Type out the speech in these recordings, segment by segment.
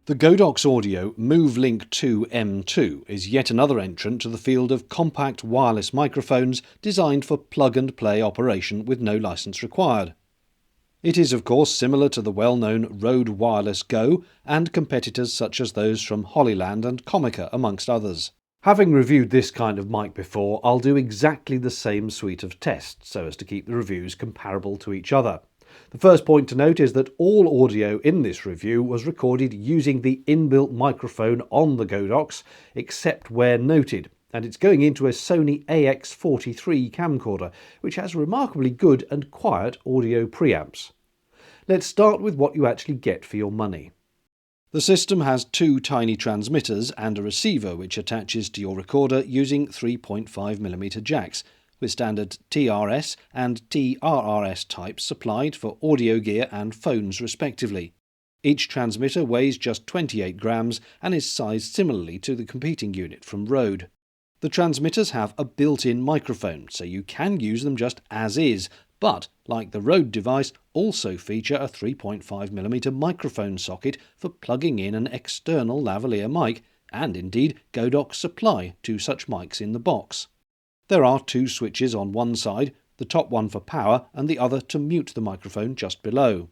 The Godox MoveLink II M2 is yet another entrant to the field of compact wireless microphones designed for plug-and-play operation with no license required. It is of course similar to the well-known Rode Wireless Go and competitors such as those from Hollyland and Comica amongst others. Having reviewed this kind of mic before, I'll do exactly the same suite of tests so as to keep the reviews comparable to each other. The first point to note is that all audio in this review was recorded using the inbuilt microphone on the Godox, except where noted, and it's going into a Sony AX43 camcorder, which has remarkably good and quiet audio preamps. Let's start with what you actually get for your money. The system has two tiny transmitters and a receiver which attaches to your recorder using 3.5mm jacks, with standard TRS and TRRS types supplied for audio gear and phones respectively. Each transmitter weighs just 28 grams and is sized similarly to the competing unit from Rode. The transmitters have a built-in microphone, so you can use them just as is, but, like the Rode device, also feature a 3.5mm microphone socket for plugging in an external lavalier mic, and indeed Godox supply two such mics in the box. There are two switches on one side, the top one for power and the other to mute the microphone just below.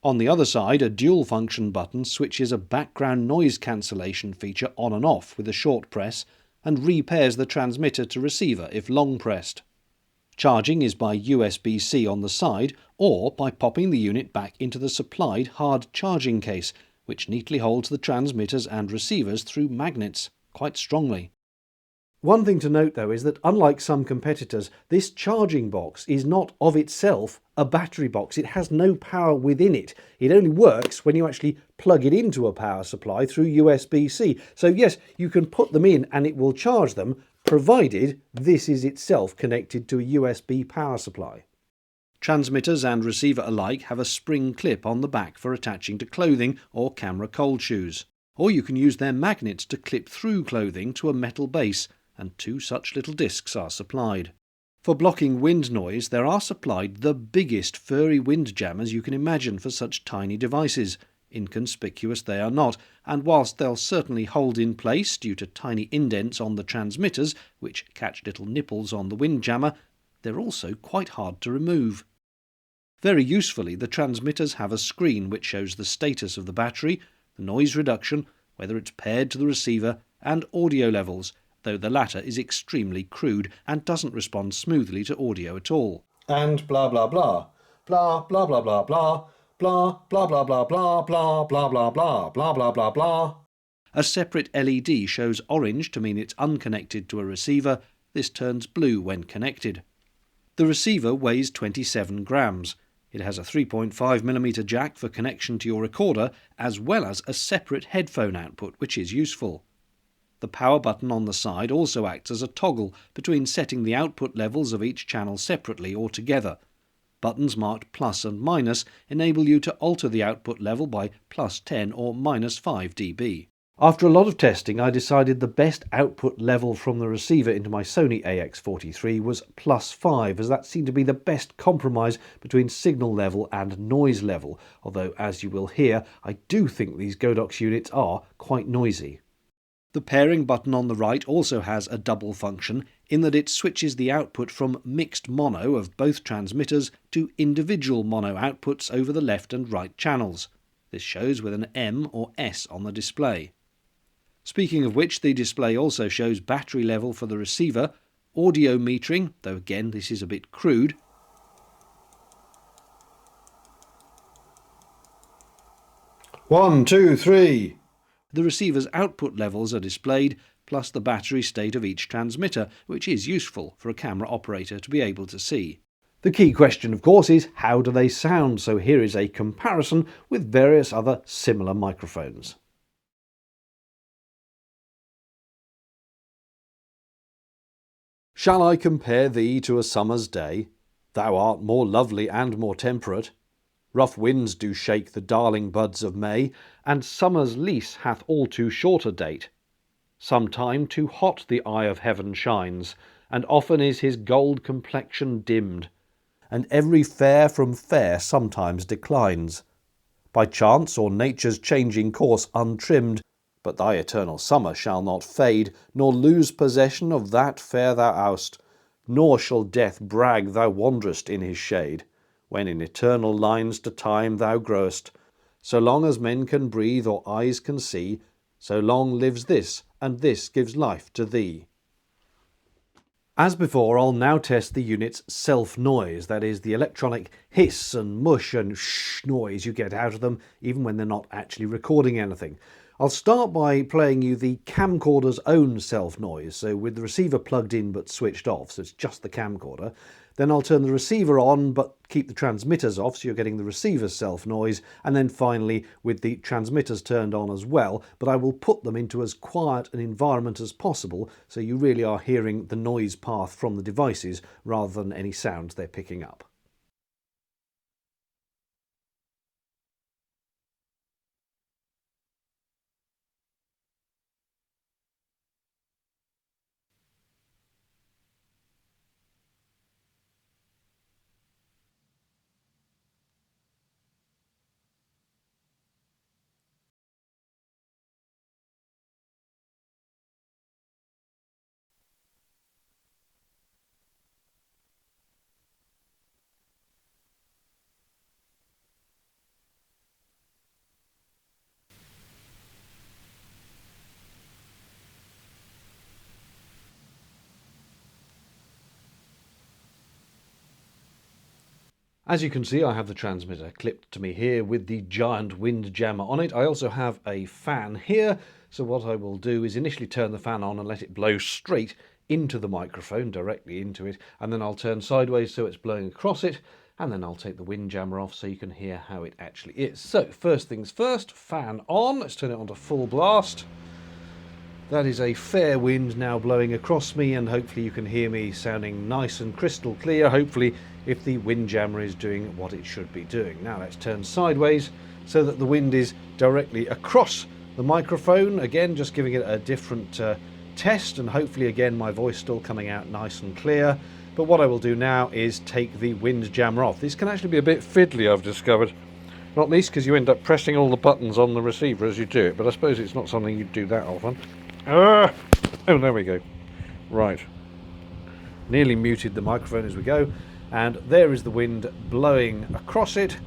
On the other side, a dual function button switches a background noise cancellation feature on and off with a short press and repairs the transmitter to receiver if long pressed. Charging is by USB-C on the side or by popping the unit back into the supplied hard charging case, which neatly holds the transmitters and receivers through magnets quite strongly. One thing to note though is that unlike some competitors, this charging box is not of itself a battery box. It has no power within it. It only works when you actually plug it into a power supply through USB-C. So yes, you can put them in and it will charge them, provided this is itself connected to a USB power supply. Transmitters and receiver alike have a spring clip on the back for attaching to clothing or camera cold shoes. Or you can use their magnets to clip through clothing to a metal base, and two such little discs are supplied. For blocking wind noise, there are supplied the biggest furry wind jammers you can imagine for such tiny devices. Inconspicuous they are not, and whilst they'll certainly hold in place due to tiny indents on the transmitters, which catch little nipples on the wind jammer, they're also quite hard to remove. Very usefully, the transmitters have a screen which shows the status of the battery, the noise reduction, whether it's paired to the receiver, and audio levels, though the latter is extremely crude and doesn't respond smoothly to audio at all. And blah blah blah. Blah blah blah blah blah. Blah blah blah blah blah blah blah blah blah blah blah blah blah. A separate LED shows orange to mean it's unconnected to a receiver. This turns blue when connected. The receiver weighs 27 grams. It has a 3.5mm jack for connection to your recorder, as well as a separate headphone output, which is useful. The power button on the side also acts as a toggle between setting the output levels of each channel separately or together. Buttons marked plus and minus enable you to alter the output level by plus 10 or minus 5 dB. After a lot of testing, I decided the best output level from the receiver into my Sony AX43 was plus 5, as that seemed to be the best compromise between signal level and noise level, although as you will hear, I do think these Godox units are quite noisy. The pairing button on the right also has a double function in that it switches the output from mixed mono of both transmitters to individual mono outputs over the left and right channels. This shows with an M or S on the display. Speaking of which, the display also shows battery level for the receiver, audio metering, though again this is a bit crude, One, two, three. The receiver's output levels are displayed, plus the battery state of each transmitter, which is useful for a camera operator to be able to see. The key question, of course, is how do they sound? So here is a comparison with various other similar microphones. Shall I compare thee to a summer's day? Thou art more lovely and more temperate. Rough winds do shake the darling buds of May, and summer's lease hath all too short a date. Sometime too hot the eye of heaven shines, and often is his gold complexion dimmed, and every fair from fair sometimes declines. by chance or nature's changing course untrimmed, but thy eternal summer shall not fade, nor lose possession of that fair thou oust, nor shall death brag thou wanderest in his shade, when in eternal lines to time thou growest. So long as men can breathe or eyes can see, so long lives this, and this gives life to thee. As before, I'll now test the unit's self-noise, that is, the electronic hiss and mush and shh noise you get out of them, even when they're not actually recording anything. I'll start by playing you the camcorder's own self-noise, so with the receiver plugged in but switched off, so it's just the camcorder. Then I'll turn the receiver on but keep the transmitters off, so you're getting the receiver's self-noise, and then finally with the transmitters turned on as well, but I will put them into as quiet an environment as possible, so you really are hearing the noise path from the devices rather than any sounds they're picking up. As you can see, I have the transmitter clipped to me here with the giant wind jammer on it. I also have a fan here, so what I will do is initially turn the fan on and let it blow straight into the microphone, directly into it, and then I'll turn sideways so it's blowing across it, and then I'll take the wind jammer off so you can hear how it actually is. So, first things first, fan on. Let's turn it on to full blast. That is a fair wind now blowing across me, and hopefully you can hear me sounding nice and crystal clear, hopefully, if the wind jammer is doing what it should be doing. Now let's turn sideways so that the wind is directly across the microphone. Again, just giving it a different test, and hopefully again my voice still coming out nice and clear. But what I will do now is take the wind jammer off. This can actually be a bit fiddly, I've discovered. Not least because you end up pressing all the buttons on the receiver as you do it, but I suppose it's not something you'd do that often. Oh, there we go. Right. Nearly muted the microphone as we go, and there is the wind blowing across it,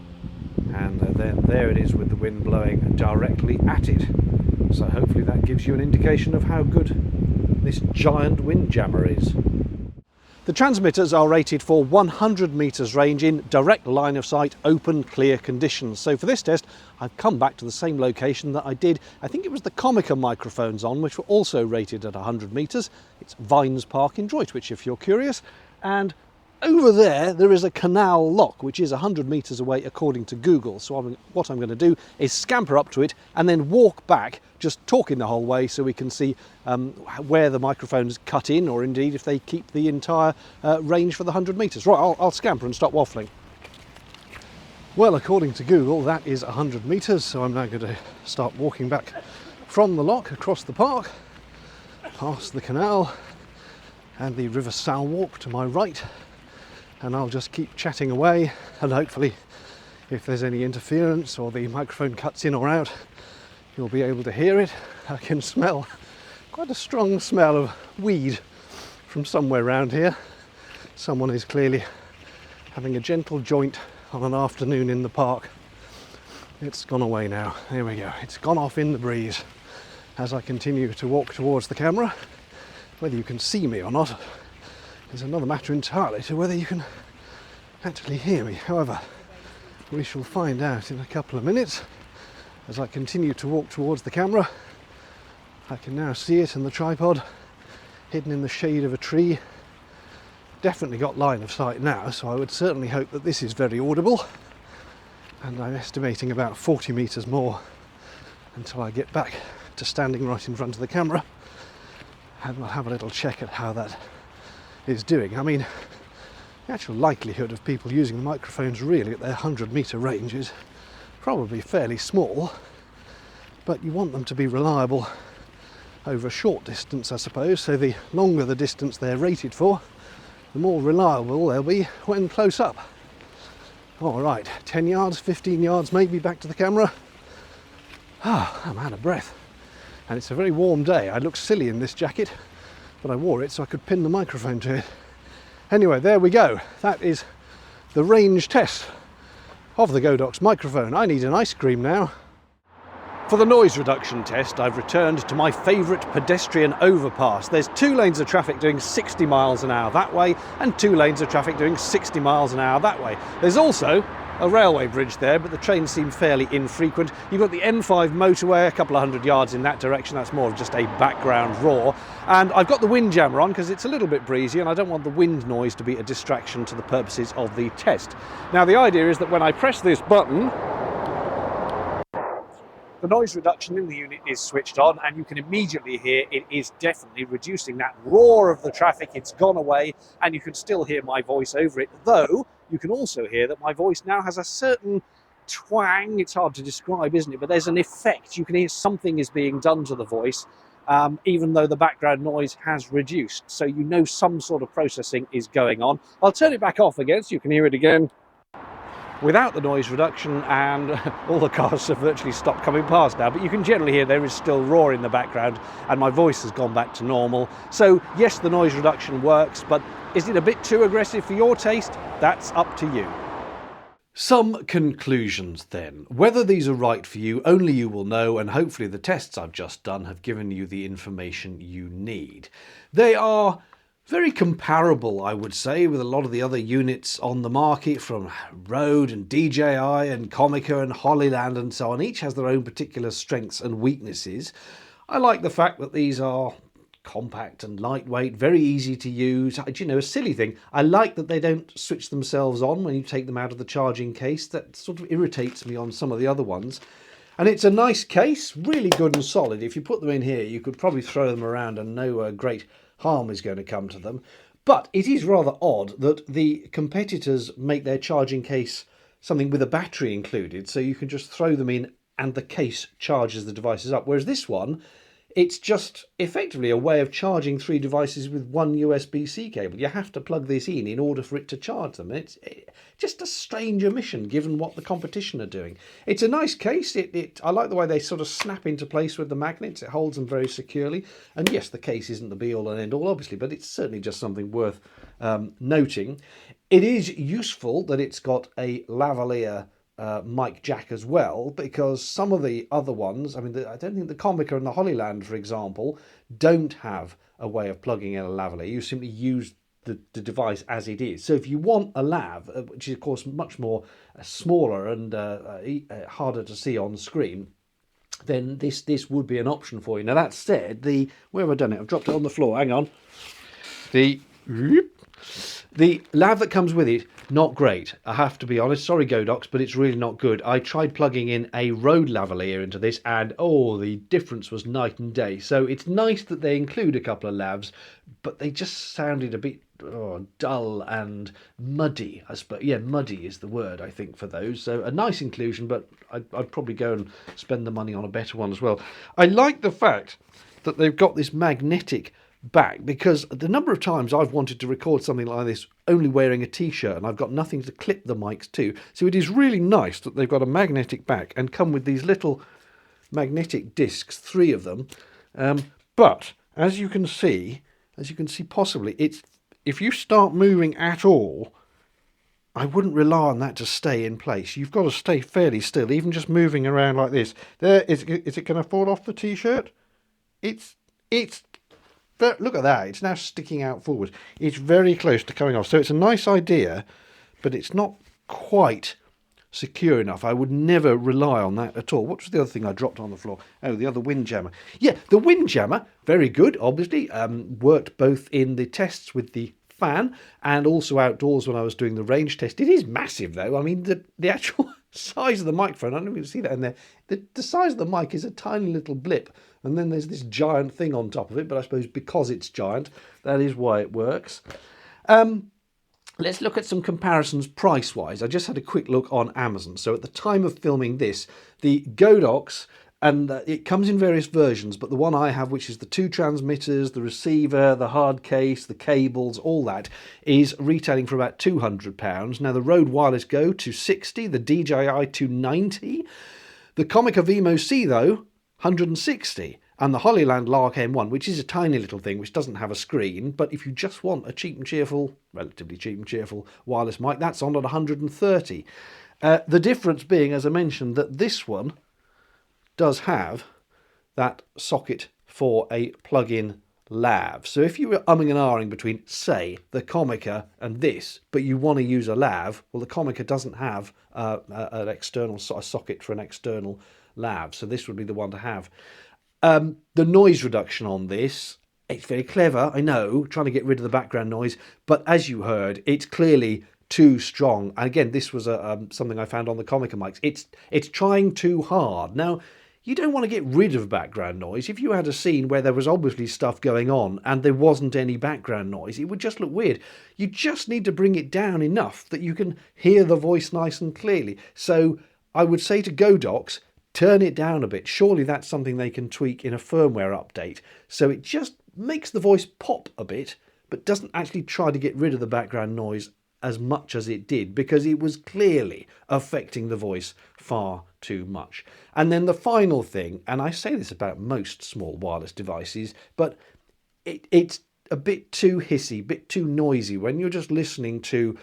and then there it is with the wind blowing directly at it. So hopefully that gives you an indication of how good this giant wind jammer is. The transmitters are rated for 100 metres range in direct line of sight, open, clear conditions. So for this test, I've come back to the same location that I did, I think it was the Comica microphones on, which were also rated at 100 metres. It's Vines Park in Droitwich, if you're curious. And over there is a canal lock, which is 100 metres away according to Google. So what I'm going to do is scamper up to it and then walk back, just talking the whole way so we can see where the microphones cut in, or indeed if they keep the entire range for the 100 metres. Right, I'll scamper and stop waffling. Well, according to Google, that is 100 metres, so I'm now going to start walking back from the lock across the park, past the canal and the River Sal walk to my right. And I'll just keep chatting away, and hopefully if there's any interference or the microphone cuts in or out, you'll be able to hear it. I can smell quite a strong smell of weed from somewhere around here. Someone is clearly having a gentle joint on an afternoon in the park. It's gone away now. There we go. It's gone off in the breeze as I continue to walk towards the camera. Whether you can see me or not is another matter entirely to whether you can actually hear me. However, we shall find out in a couple of minutes. As I continue to walk towards the camera, I can now see it in the tripod, hidden in the shade of a tree. Definitely got line of sight now, so I would certainly hope that this is very audible. And I'm estimating about 40 metres more until I get back to standing right in front of the camera. And we'll have a little check at how that is doing. I mean, the actual likelihood of people using the microphones really at their 100 metre range is probably fairly small, but you want them to be reliable over a short distance, I suppose. So the longer the distance they're rated for, the more reliable they'll be when close up. All right, 10 yards, 15 yards maybe back to the camera. I'm out of breath. And it's a very warm day. I look silly in this jacket, but I wore it so I could pin the microphone to it. Anyway, there we go. That is the range test of the Godox microphone. I need an ice cream now. For the noise reduction test, I've returned to my favourite pedestrian overpass. There's 2 lanes of traffic doing 60 miles an hour that way and 2 lanes of traffic doing 60 miles an hour that way. There's also a railway bridge there, but the trains seem fairly infrequent. You've got the M5 motorway a couple of 100 yards in that direction. That's more of just a background roar. And I've got the windjammer on because it's a little bit breezy and I don't want the wind noise to be a distraction to the purposes of the test. Now the idea is that when I press this button, the noise reduction in the unit is switched on and you can immediately hear it is definitely reducing that roar of the traffic. It's gone away and you can still hear my voice over it, though you can also hear that my voice now has a certain twang. It's hard to describe, isn't it? But there's an effect. You can hear something is being done to the voice, even though the background noise has reduced. So you know some sort of processing is going on. I'll turn it back off again so you can hear it again without the noise reduction, and all the cars have virtually stopped coming past now, but you can generally hear there is still roar in the background and my voice has gone back to normal. So yes, the noise reduction works, but is it a bit too aggressive for your taste? That's up to you. Some conclusions then. Whether these are right for you, only you will know, and hopefully the tests I've just done have given you the information you need. They are very comparable, I would say, with a lot of the other units on the market from Rode and DJI and Comica and Hollyland and so on. Each has their own particular strengths and weaknesses. I like the fact that these are compact and lightweight, very easy to use. Do you know, a silly thing, I like that they don't switch themselves on when you take them out of the charging case. That sort of irritates me on some of the other ones. And it's a nice case, really good and solid. If you put them in here, you could probably throw them around and no great harm is going to come to them. But it is rather odd that the competitors make their charging case something with a battery included, so you can just throw them in and the case charges the devices up. Whereas this one, it's just effectively a way of charging 3 devices with one USB-C cable. You have to plug this in order for it to charge them. It's just a strange omission given what the competition are doing. It's a nice case. I like the way they sort of snap into place with the magnets. It holds them very securely. And yes, the case isn't the be-all and end-all, obviously, but it's certainly just something worth noting. It is useful that it's got a lavalier mic jack as well, because some of the other ones, I mean, I don't think the Comica and the Hollyland, for example, don't have a way of plugging in a lavalier. You simply use the device as it is. So if you want a lav, which is of course much more smaller and harder to see on screen, then this would be an option for you. Now that said, where have I done it? I've dropped it on the floor. Hang on. The lav that comes with it, not great. I have to be honest. Sorry, Godox, but it's really not good. I tried plugging in a Rode lavalier into this and, oh, the difference was night and day. So it's nice that they include a couple of lavs, but they just sounded a bit dull and muddy, I suppose. Yeah, muddy is the word, I think, for those. So a nice inclusion, but I'd probably go and spend the money on a better one as well. I like the fact that they've got this magnetic back, because the number of times I've wanted to record something like this only wearing a t-shirt and I've got nothing to clip the mics to. So it is really nice that they've got a magnetic back and come with these little magnetic discs, 3 of them. But as you can see possibly, if you start moving at all, I wouldn't rely on that to stay in place. You've got to stay fairly still, even just moving around like this. Is it going to fall off the t-shirt? But look at that, it's now sticking out forward. It's very close to coming off. So it's a nice idea, but it's not quite secure enough. I would never rely on that at all. What was the other thing I dropped on the floor? Oh, the other windjammer. Yeah, the windjammer, very good, obviously. Worked both in the tests with the fan and also outdoors when I was doing the range test. It is massive, though. I mean, the actual size of the microphone, I don't know if you can see that in there. The size of the mic is a tiny little blip. And then there's this giant thing on top of it, but I suppose because it's giant, that is why it works. Let's look at some comparisons price-wise. I just had a quick look on Amazon. So at the time of filming this, the Godox And it comes in various versions, but the one I have, which is the 2 transmitters, the receiver, the hard case, the cables, all that, is retailing for about £200. Now the Rode Wireless Go 260, the DJI 290, the Comica Vimo C though 160, and the Hollyland Lark M1, which is a tiny little thing which doesn't have a screen, but if you just want a cheap and cheerful, relatively cheap and cheerful wireless mic, that's on at 130. The difference being, as I mentioned, that this one does have that socket for a plug-in lav. So if you were umming and ahhing between, say, the Comica and this, but you want to use a lav, well, the Comica doesn't have an external socket for an external lav, so this would be the one to have. The noise reduction on this, it's very clever, I know, trying to get rid of the background noise, but as you heard, it's clearly too strong. And again, this was something I found on the Comica mics. It's trying too hard. Now, you don't want to get rid of background noise. If you had a scene where there was obviously stuff going on and there wasn't any background noise, it would just look weird. You just need to bring it down enough that you can hear the voice nice and clearly. So I would say to Godox, turn it down a bit. Surely that's something they can tweak in a firmware update. So it just makes the voice pop a bit, but doesn't actually try to get rid of the background noise as much as it did, because it was clearly affecting the voice far too much. And then the final thing, and I say this about most small wireless devices, but it's a bit too hissy, a bit too noisy when you're just listening to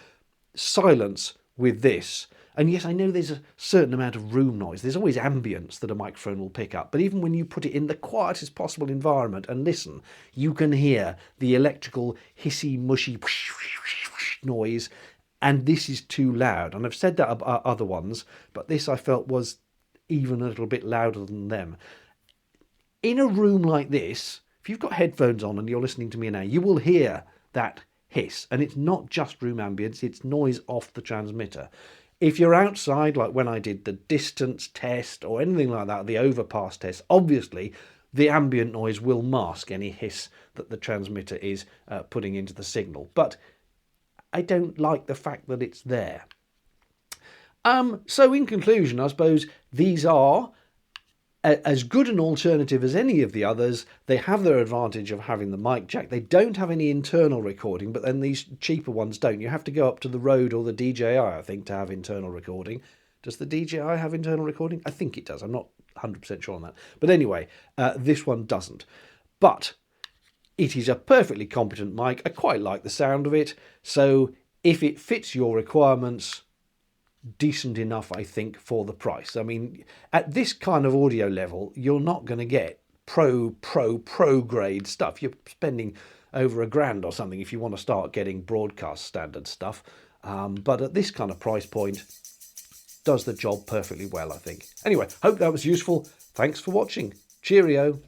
silence with this. And yes, I know there's a certain amount of room noise. There's always ambience that a microphone will pick up. But even when you put it in the quietest possible environment and listen, you can hear the electrical hissy, mushy noise. And this is too loud. And I've said that about other ones, but this I felt was even a little bit louder than them. In a room like this, if you've got headphones on and you're listening to me now, you will hear that hiss. And it's not just room ambience, it's noise off the transmitter. If you're outside, like when I did the distance test or anything like that, the overpass test, obviously the ambient noise will mask any hiss that the transmitter is putting into the signal. But I don't like the fact that it's there. So in conclusion, I suppose these are as good an alternative as any of the others. They have their advantage of having the mic jack. They don't have any internal recording, but then these cheaper ones don't. You have to go up to the Rode or the DJI, I think, to have internal recording. Does the DJI have internal recording? I think it does. I'm not 100% sure on that. But anyway, this one doesn't. But it is a perfectly competent mic. I quite like the sound of it. So if it fits your requirements, decent enough, I think, for the price. I mean, at this kind of audio level, you're not going to get pro grade stuff. You're spending over £1,000 or something if you want to start getting broadcast standard stuff. But at this kind of price point, does the job perfectly well, I think. Anyway, hope that was useful. Thanks for watching. Cheerio.